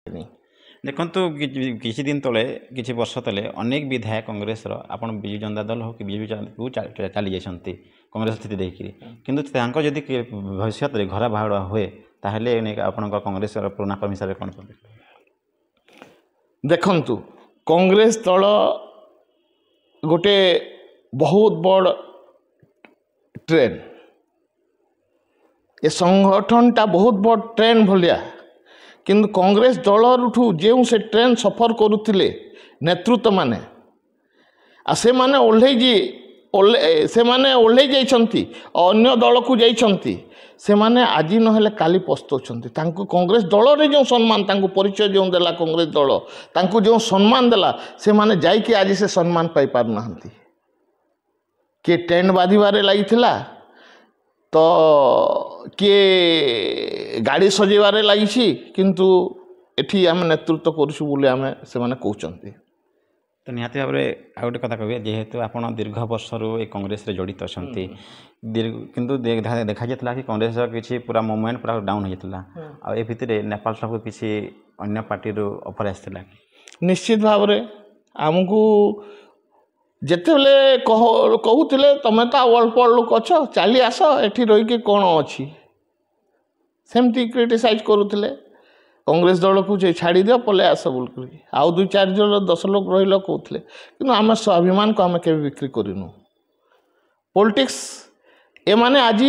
देखु किसी दिन तले किसी वर्ष तले अनेक विधायक कांग्रेस आप विजु जनता दल हो कि बीजेपी को चली जाती कांग्रेस स्थिति देखिए किंतु जदि भविष्य में घर बाहर हुए ताहले आपण कांग्रेस पुराना कर्मी हिसाब से कौन देखंतु कांग्रेस दल गोटे बहुत बड़ ट्रेन ये संगठनटा बहुत बड़ ट्रेन भलिया किंतु कांग्रेस दलरू जो से ट्रेन सफर करुले नेतृत्व माने से माने ओल्हे जाइछंती अन्य दल को जाइछंती से माने आज नहेले काली पस्तौछंती तांको कांग्रेस दल रे जो सम्मान तांको परिचय जो देला कांग्रेस दल तांको जो सम्मान देला से माने जाइके आज से सम्मान पाई पार नाहंती के टेंट बांधिबारे लागिथिला तो किए गाड़ी सजेबारे लगी किंतु एठी आम नेतृत्व करूँ बोले आम से कहते तो निहाती भाव में आ गए कथा कहे जेहेतु आप दीर्घ वर्ष कांग्रेस रे जड़ित अच्छा किंतु देखा जाता कि कांग्रेस किसी पूरा मूवमेंट पूरा डाउन होता आ भितर नेपाल सब किसी अन्य पार्टी ऑफर आसाला निश्चित भाव में आमको जितेबले कहते तुम तो अल्प लोक अच्छ चली आस एठी रही कौन अच्छी सेमती क्रिटिसाइज करुले कांग्रेस दल को छाड़ी दियो पले आस बोल आउ 2-4 जन 10 लोग रही कहते कि आम स्वाभिमान को आम के बिक्री करूँ पॉलिटिक्स ए माने आज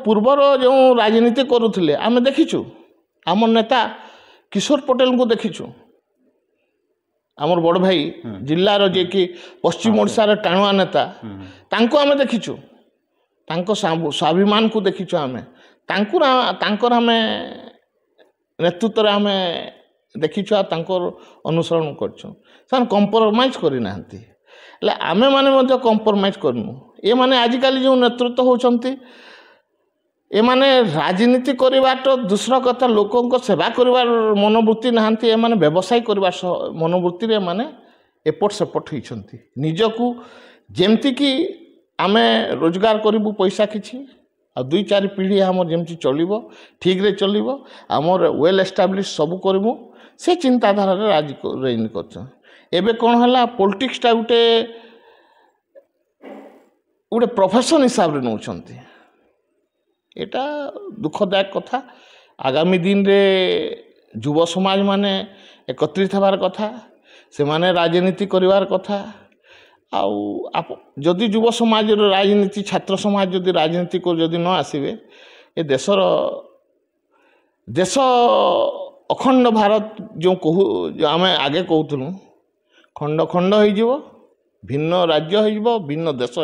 पूर्वर जो राजनीति करुले आम देखीचु आम नेता किशोर पटेल को देखीचु आमर बड़ भाई जिलार जे कि पश्चिम ओडिशार टाणुआ नेता तांको आमे देखीचु तांको स्वाभिमान को देखीचु आमे तांकर आमे नेतृत्व आमे देखीचु आ तांकर अनुसरण करछु सान कंप्रोमाइज करि नाहंती ले आमे माने मध्ये कंप्रोमाइज करनु ए माने आजिकाली जो नेतृत्व होचंती ए माने राजनीति करवा तो दूसरा कथा लोकों को सेवा करवार मनोवृत्ति नहांती ए माने व्यवसाय करवा मनोवृत्ति रे माने एपट सेपट होइछंती निजकू जेमती कि आमे रोजगार करिबु पैसा किछि आ 2-4 पीढ़ी हमर जेमती चलिबो ठीक रे चलिबो हमर वेल एस्टाब्लिश सब करबु से चिंताधारा रे राजनीति करछ एबे कोन हला पॉलिटिक्स टा उटे प्रोफेशन हिसाब रे नउछंती एटा दुखदायक कथा आगामी दिन रे युव समाज माने एकत्रित हबार कथा से माने राजनीति करिवार कथा आउ जदि युव समाज राजनीति छात्र समाज जदि राजनीति को जदि न आसीबे ए देश अखंड भारत जो कहू जो आम आगे कहूँ खंड खंड हो भिन्न राज्य हो भिन्न देश हो।